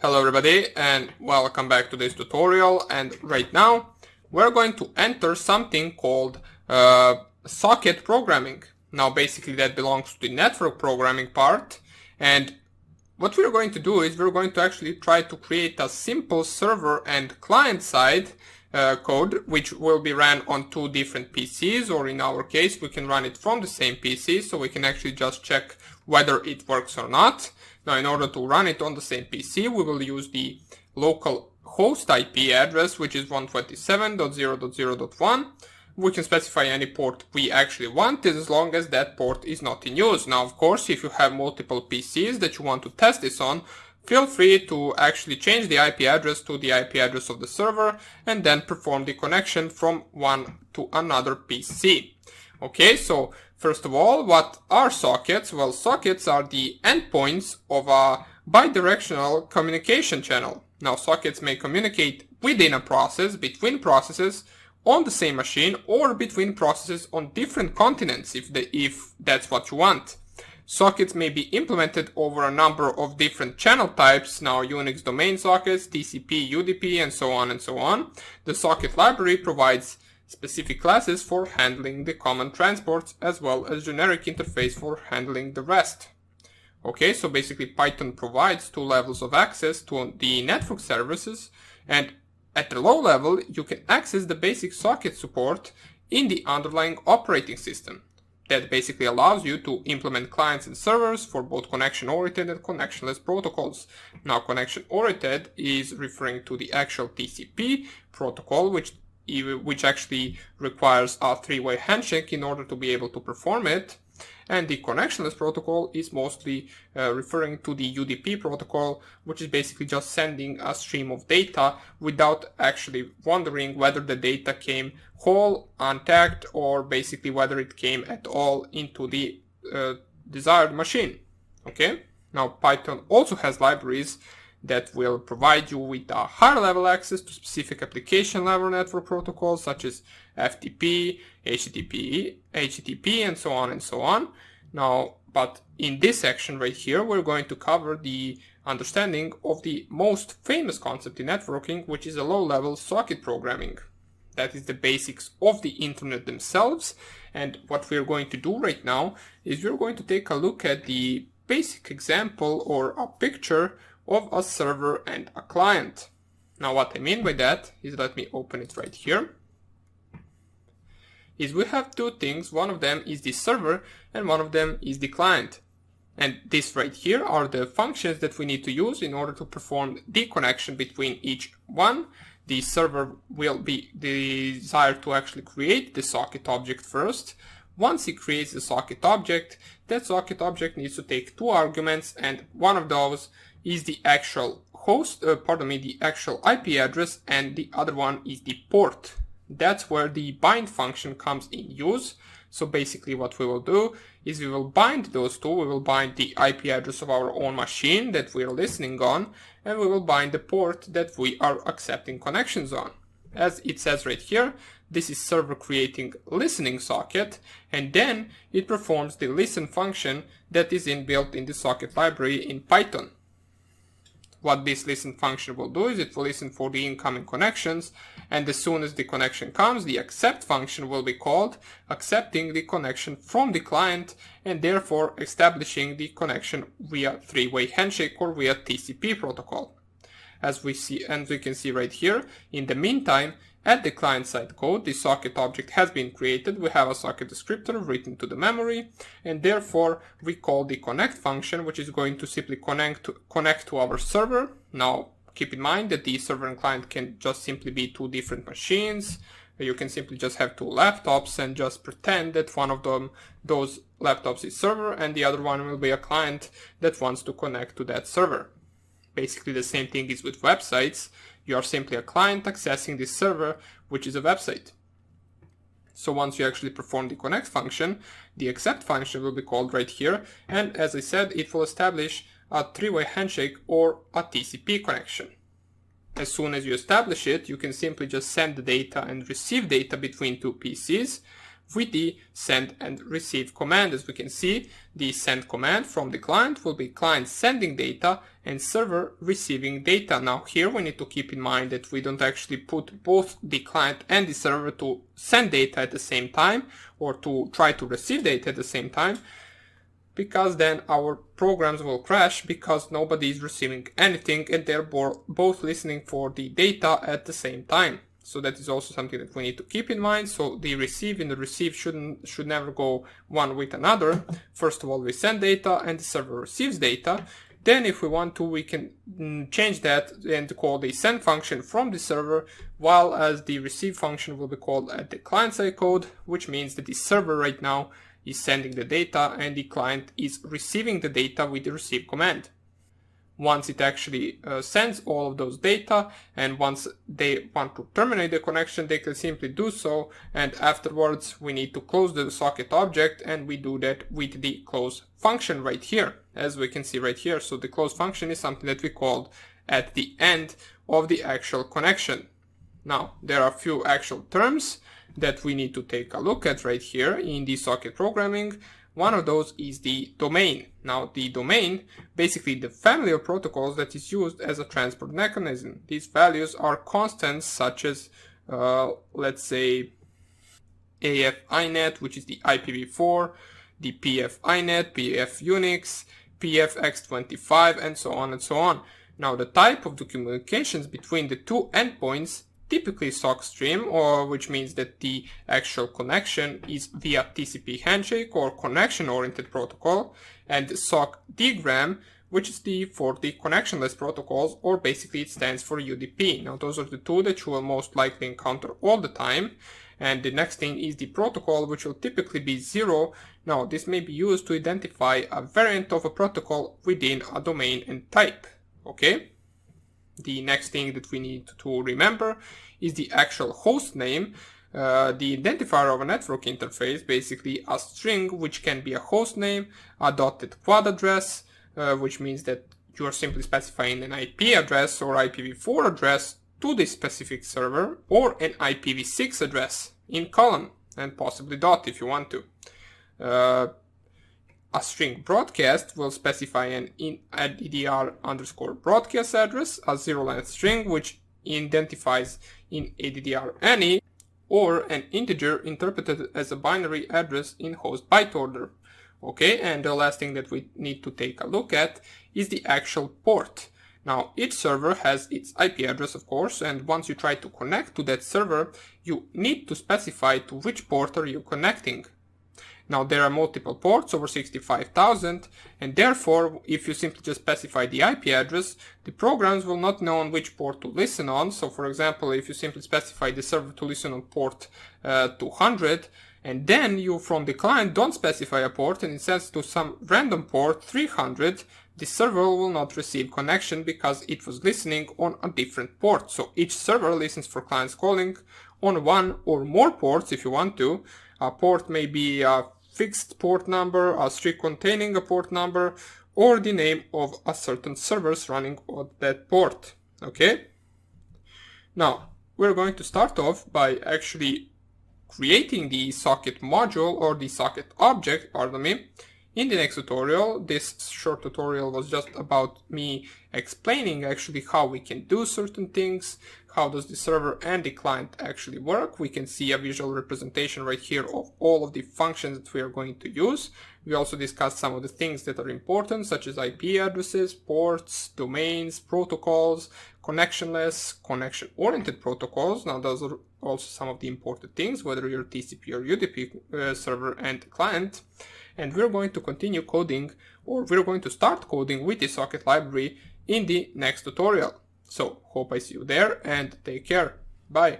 Hello everybody and welcome back to this tutorial, and right now we're going to enter something called socket programming. Now basically that belongs to the network programming part, and what we're going to do is we're going to actually try to create a simple server and client side code which will be ran on two different PCs, or in our case we can run it from the same PC, so we can actually just check whether it works or not. Now in order to run it on the same PC, we will use the local host IP address, which is 127.0.0.1. We can specify any port we actually want as long as that port is not in use. Now of course, if you have multiple PCs that you want to test this on, feel free to actually change the IP address to the IP address of the server and then perform the connection from one to another PC. Okay, so first of all, what are sockets? Well, sockets are the endpoints of a bidirectional communication channel. Now, sockets may communicate within a process, between processes, on the same machine, or between processes on different continents if that's what you want. Sockets may be implemented over a number of different channel types, now Unix domain sockets, TCP, UDP, and so on and so on. The socket library provides specific classes for handling the common transports, as well as generic interface for handling the rest. Okay, so basically Python provides two levels of access to the network services, and at the low level you can access the basic socket support in the underlying operating system. That basically allows you to implement clients and servers for both connection-oriented and connectionless protocols. Now, connection-oriented is referring to the actual TCP protocol, which actually requires a three-way handshake in order to be able to perform it. And the connectionless protocol is mostly referring to the UDP protocol, which is basically just sending a stream of data without actually wondering whether the data came whole, untagged, or basically whether it came at all into the desired machine. Okay, now Python also has libraries that will provide you with a higher level access to specific application level network protocols such as FTP, HTTP, and so on and so on. Now, but in this section right here, we're going to cover the understanding of the most famous concept in networking, which is a low-level socket programming. That is the basics of the internet themselves. And what we're going to do right now is we're going to take a look at the basic example or a picture of a server and a client. Now what I mean by that is, let me open it right here, is we have two things. One of them is the server and one of them is the client. And this right here are the functions that we need to use in order to perform the connection between each one. The server will be desired to actually create the socket object first. Once it creates the socket object, that socket object needs to take two arguments, and one of those is the actual the actual IP address, and the other one is the port. That's where the bind function comes in use. So basically what we will do is we will bind those two. We will bind the IP address of our own machine that we are listening on, and we will bind the port that we are accepting connections on. As it says right here, this is server creating listening socket, and then it performs the listen function that is inbuilt in the socket library in Python. What this listen function will do is it will listen for the incoming connections, and as soon as the connection comes, the accept function will be called, accepting the connection from the client and therefore establishing the connection via three-way handshake or via TCP protocol. As we can see right here, in the meantime, at the client-side code, the socket object has been created. We have a socket descriptor written to the memory, and therefore we call the connect function, which is going to simply connect to our server. Now, keep in mind that the server and client can just simply be two different machines. You can simply just have two laptops and just pretend that one of those laptops is server and the other one will be a client that wants to connect to that server. Basically the same thing is with websites. You are simply a client accessing this server, which is a website. So once you actually perform the connect function, the accept function will be called right here, and as I said, it will establish a three-way handshake or a TCP connection. As soon as you establish it, you can simply just send the data and receive data between two PCs. with the send and receive command. As we can see, the send command from the client will be client sending data and server receiving data. Now here we need to keep in mind that we don't actually put both the client and the server to send data at the same time or to try to receive data at the same time, because then our programs will crash because nobody is receiving anything and they're both listening for the data at the same time. So that is also something that we need to keep in mind. So the receive and the receive should never go one with another. First of all, we send data and the server receives data. Then if we want to, we can change that and call the send function from the server, while as the receive function will be called at the client side code, which means that the server right now is sending the data and the client is receiving the data with the receive command. Once it actually sends all of those data, and once they want to terminate the connection, they can simply do so, and afterwards we need to close the socket object, and we do that with the close function right here, as we can see right here. So the close function is something that we called at the end of the actual connection. Now there are a few actual terms that we need to take a look at right here in the socket programming. One of those is the domain. Now the domain, basically the family of protocols that is used as a transport mechanism. These values are constants such as, let's say, AF-INET, which is the IPv4, the PF-INET, PF-UNIX, PF-X25, and so on and so on. Now the type of the communications between the two endpoints, typically SOC stream, or which means that the actual connection is via TCP handshake or connection-oriented protocol, and SOC DGRAM, which is for the connectionless protocols, or basically it stands for UDP. Now those are the two that you will most likely encounter all the time. And the next thing is the protocol, which will typically be 0. Now this may be used to identify a variant of a protocol within a domain and type. Okay? The next thing that we need to remember is the actual host name, the identifier of a network interface, basically a string which can be a host name, a dotted quad address, which means that you are simply specifying an IP address or IPv4 address to this specific server, or an IPv6 address in colon, and possibly dot if you want to. A string broadcast will specify an ADDR underscore broadcast address, a zero-length string which identifies in ADDR any, or an integer interpreted as a binary address in host byte order. Okay, and the last thing that we need to take a look at is the actual port. Now each server has its IP address, of course, and once you try to connect to that server, you need to specify to which port are you connecting. Now there are multiple ports, over 65,000, and therefore if you simply just specify the IP address, the programs will not know on which port to listen on. So for example, if you simply specify the server to listen on port 200, and then you from the client don't specify a port and it sends to some random port 300, the server will not receive connection because it was listening on a different port. So each server listens for clients calling on one or more ports if you want to. A port may be a fixed port number, a string containing a port number, or the name of a certain servers running on that port. Okay? Now, we're going to start off by actually creating the socket module or the socket object, pardon me. In the next tutorial, this short tutorial was just about me explaining actually how we can do certain things, how does the server and the client actually work. We can see a visual representation right here of all of the functions that we are going to use. We also discussed some of the things that are important, such as IP addresses, ports, domains, protocols, connectionless, connection-oriented protocols. Now those are also some of the important things, whether you're TCP or UDP server and client. And we're going to continue coding, or we're going to start coding with the socket library in the next tutorial. So hope I see you there and take care. Bye.